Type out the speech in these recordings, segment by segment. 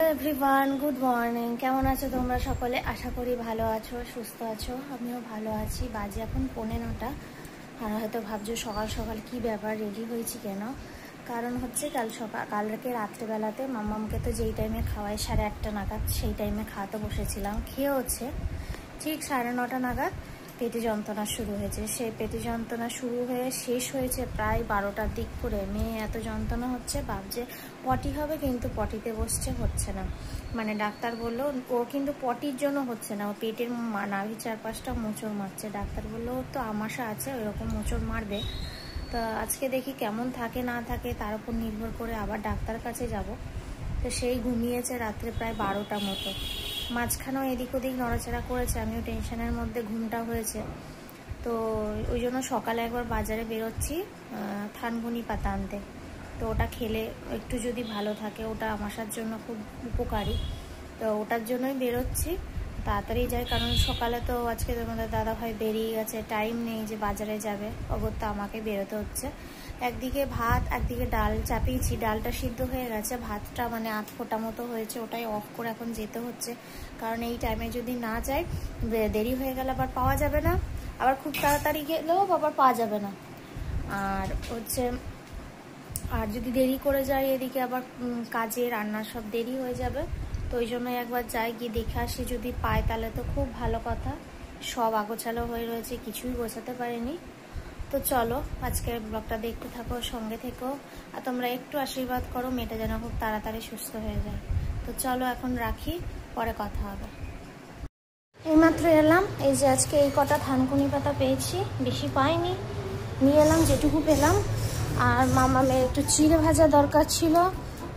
Everyone, good morning. কেমন আছো তোমরা সকলে? আশা করি ভালো আছো, সুস্থ আছো। আমিও ভালো আছি। বাজে এখন 9:15। আর হয়তো ভাবছো সকাল সকাল কি ব্যাপার, রেডি হয়েছি কেন? কারণ হচ্ছে কালকে রাত্রেবেলাতে মাম্মামকে তো যেই টাইমে খাওয়াই 8:30 নাগাদ, সেই টাইমে খাওয়াতে বসেছিলাম। খেয়ে হচ্ছে ঠিক 9:30 নাগাদ পেটে যন্ত্রণা শুরু হয়েছে। সেই পেটে যন্ত্রণা শুরু হয়ে শেষ হয়েছে প্রায় 12টার দিক করে। মেয়ে এত যন্ত্রণা হচ্ছে, ভাবছে পটি হবে, কিন্তু পটিতে হচ্ছে না। মানে ডাক্তার বললো ও কিন্তু পটির জন্য হচ্ছে না, ও পেটের নাভি চারপাশটা মোচড় মারছে। ডাক্তার বললো তো আমাশা আছে, ওইরকম মোচড় মারবে। তো আজকে দেখি কেমন থাকে না থাকে, তার উপর নির্ভর করে আবার ডাক্তার কাছে যাব। তো সেই ঘুমিয়েছে রাত্রে প্রায় 12টা মতো। মাঝখানেও এদিক ওদিক নড়াচড়া করেছে, আমিও টেনশনের মধ্যে ঘুমটা হয়েছে। তো ওই জন্য সকালে একবার বাজারে বেরোচ্ছি থানকুনি পাতা আনতে। তো ওটা খেলে একটু যদি ভালো থাকে, ওটা আমাশার জন্য খুব উপকারী। তো ওটার জন্যই বেরোচ্ছি, তাড়াতাড়ি যাই, কারণ সকালে তো আজকে তোমাদের দাদাভাই বেরিয়ে গেছে, টাইম নেই যে বাজারে যাবে, অগত্যা আমাকে বেরোতে হচ্ছে। একদিকে ভাত একদিকে ডাল চাপিয়েছি, ডালটা সিদ্ধ হয়ে গেছে, ভাতটা মানে 8 ফোঁটা মতো হয়েছে, ওটাই অফ করে এখন যেতে হচ্ছে। কারণ এই টাইমে যদি না যাই, দেরি হয়ে গেলে আবার পাওয়া যাবে না, আবার খুব তাড়াতাড়ি গেলেও আবার পাওয়া যাবে না। আর হচ্ছে আর যদি দেরি করে যাই, এদিকে আবার কাজে রান্নার সব দেরি হয়ে যাবে। তো ওই জন্যই একবার যাই, গিয়ে দেখে আসি, যদি পাই তাহলে তো খুব ভালো কথা। সব আগোছালো হয়ে রয়েছে, কিছুই গোছাতে পারিনি। তো চলো আজকের ব্লগটা দেখতে থাকো, সঙ্গে থেকো। আর তোমরা একটু আশীর্বাদ করো মেয়েটা যেন খুব তাড়াতাড়ি সুস্থ হয়ে যায়। তো চলো এখন রাখি, পরে কথা হবে। এইমাত্র এলাম, এই যে আজকে এই কটা থানকুনি পাতা পেয়েছি, বেশি পাইনি, নিয়ে এলাম যেটুকু পেলাম। আর মামামের একটু চিড়ে ভাজা দরকার ছিল,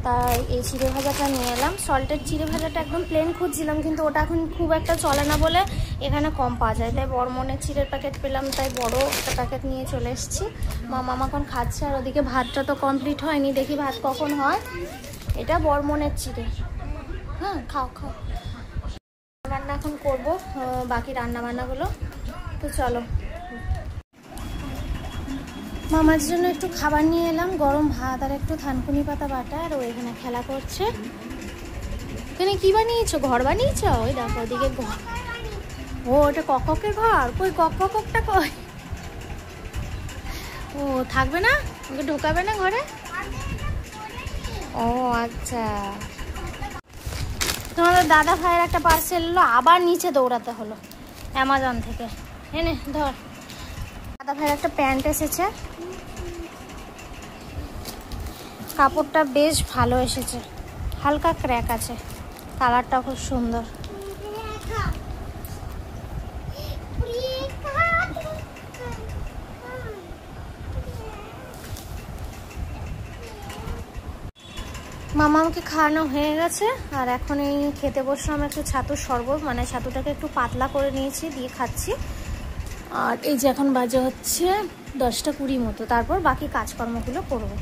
তাই এই চিড়ে ভাজাটা নিয়ে এলাম। সল্টের চিড়ে ভাজাটা একদম প্লেন খুঁজছিলাম, কিন্তু ওটা এখন খুব একটা চলে না বলে এখানে কম পাওয়া যায়, তাই বড়মনের চিড়ের প্যাকেট পেলাম, তাই বড় একটা প্যাকেট নিয়ে চলে এসেছি। মামা এখন খাচ্ছে, আর ওদিকে ভাতটা তো কমপ্লিট হয়নি, দেখি ভাত কখন হয়। এটা বড়মনের চিড়ে। হ্যাঁ, খাও খাও। রান্না এখন করবো বাকি রান্না বান্নাগুলো। তো চলো, মামার জন্য একটু খাবার নিয়ে এলাম, গরম ভাত আর একটু থানকুনি পাতা বাটা। আর ও এখানে খেলা করছে। এখানে কি বানিয়েছো? ঘর বানিয়েছ? ওই দেখো ওদিকে ঘর। ও ওটা কককের ঘর, কই কককটা কই? ও থাকবে না, ওকে ঢোকাবে না ঘরে? ও আচ্ছা। তোমাদের দাদা ভাইয়ের একটা পার্সেল এলো, আবার নিচে দৌড়াতে হলো অ্যামাজন থেকে। এনে ধর, দাদা ভাইয়ের একটা প্যান্ট এসেছে, কাপড়টা বেশ ভালো এসেছে, হালকা ক্র্যাক আছে, কালারটা খুব সুন্দর। মামাকে খাওয়ানো হয়ে গেছে, আর এখন এই খেতে বসলাম একটু ছাতুর শরবত, মানে ছাতুটাকে একটু পাতলা করে নিয়েছি, দিয়ে খাচ্ছি। আর এই যে এখন বাজে হচ্ছে 10টা 20 মতো, তারপর বাকি কাজকর্মগুলো করবো।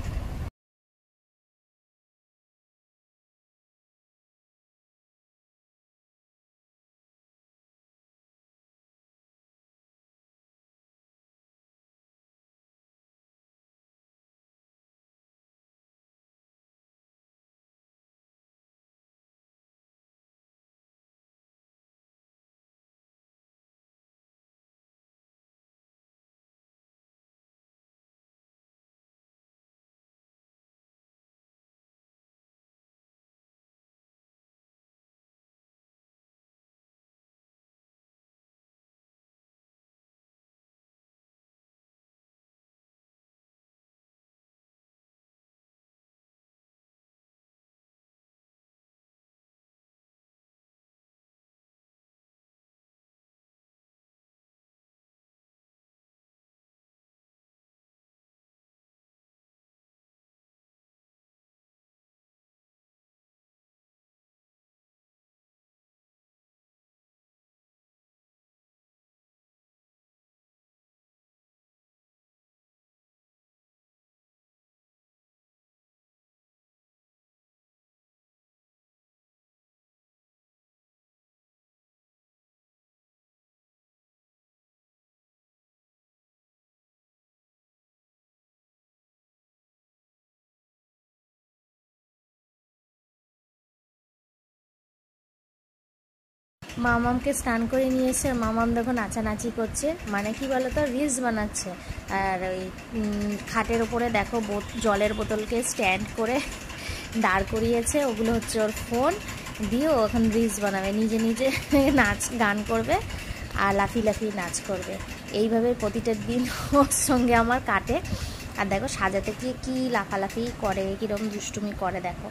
মামামকে স্নান করে নিয়ে এসে মামাম দেখো নাচানাচি করছে, মানে কি বলো তো, রিলস বানাচ্ছে। আর ওই খাটের ওপরে দেখো জলের বোতলকে স্ট্যান্ড করে দাঁড় করিয়েছে, ওগুলো হচ্ছে ওর ফোন দিয়ে ও এখন রিলস বানাবে, নিজে নিজে নাচ গান করবে আর লাফি লাফি নাচ করবে। এইভাবে প্রতিটা দিন ওর সঙ্গে আমার কাটে। আর দেখো সাজাতে গিয়ে কি লাফালাফি করে, কীরকম দুষ্টুমি করে দেখো।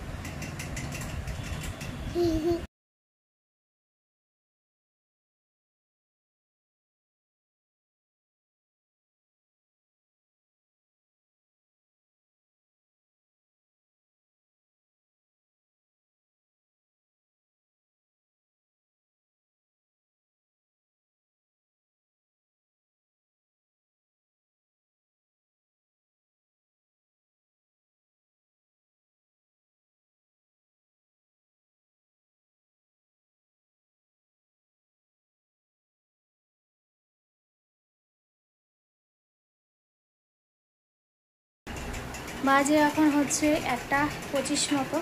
বাজে এখন হচ্ছে 1:25 মতো।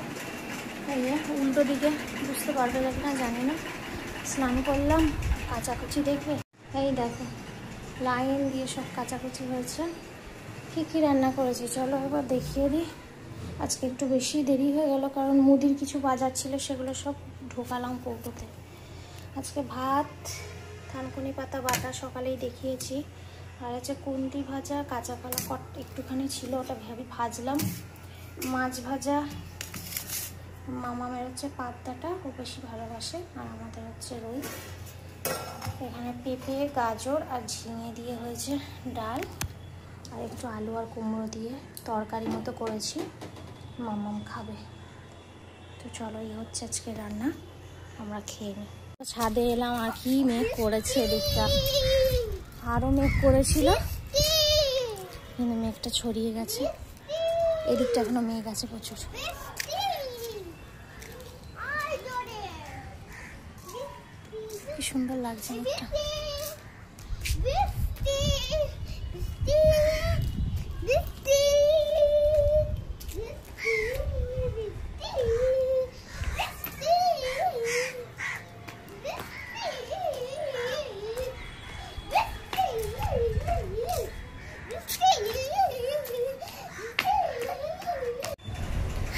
এই উল্টো দিকে বুঝতে পারবে না জানি না, স্নান করলাম, কাচাকুচি দেখবে। এই দেখো লাইন দিয়ে সব কাচাকুচি হয়েছে। কী কী রান্না করেছি চলো এবার দেখিয়ে দিই। আজকে একটু বেশি দেরি হয়ে গেল, কারণ মুদির কিছু বাজার ছিল, সেগুলো সব ঢোকালাম কৌটোতে। আজকে ভাত, থানকুনি পাতা বাটা সকালেই দেখিয়েছি, আর হচ্ছে কুন্তি ভাজা, কাঁচা কলা একটুখানি ছিল, ওটা ভাজলাম। মাছ ভাজা, মামামের হচ্ছে পাতাটা ও বেশি ভালোবাসে, আর আমাদের হচ্ছে রুই। এখানে পেঁপে, গাজর আর ঝিঙে দিয়ে হয়েছে ডাল, আর একটু আলু আর কুমড়ো দিয়ে তরকারি মতো করেছি, মামাম খাবে। তো চলো, এই হচ্ছে আজকে রান্না, আমরা খেয়ে নিই। ছাদে এলাম, আর কি মেঘ করেছে এদিকটা, আরও মেঘ করেছিল, কিন্তু মেঘটা ছড়িয়ে গেছে। এদিকটা এখনো মেঘ আছে প্রচুর। কি সুন্দর লাগছে মেঘটা।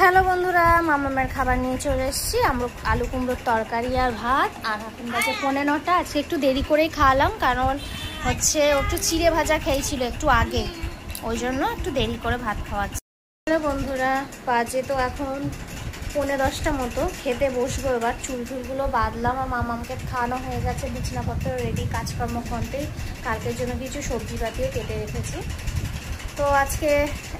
হ্যালো বন্ধুরা, মামামের খাবার নিয়ে চলে এসেছি। আমরা আলু কুমড়োর তরকারি আর ভাত, আর এখন বাজে 9:15। আজকে একটু দেরি করেই খাওয়ালাম, কারণ হচ্ছে ও একটু চিড়ে ভাজা খেয়েছিল একটু আগে, ওই জন্য একটু দেরি করে ভাত খাওয়াচ্ছি। হ্যালো বন্ধুরা, বাজে তো এখন 9:10 মতো, খেতে বসবো এবার। চুলগুলো বাঁধলাম, আর মামামকে খাওয়ানো হয়ে গেছে, বিছানাপত্র রেডি, কাজকর্ম করতেই কালকের জন্য কিছু সবজি পাতিও কেটে রেখেছি। তো আজকে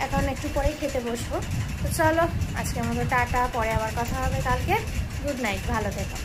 এখন একটু পরেই খেতে বসবো। তো চলো আজকের মতো টাটা, পরে আবার কথা হবে কালকে। গুড নাইট, ভালো থেকো।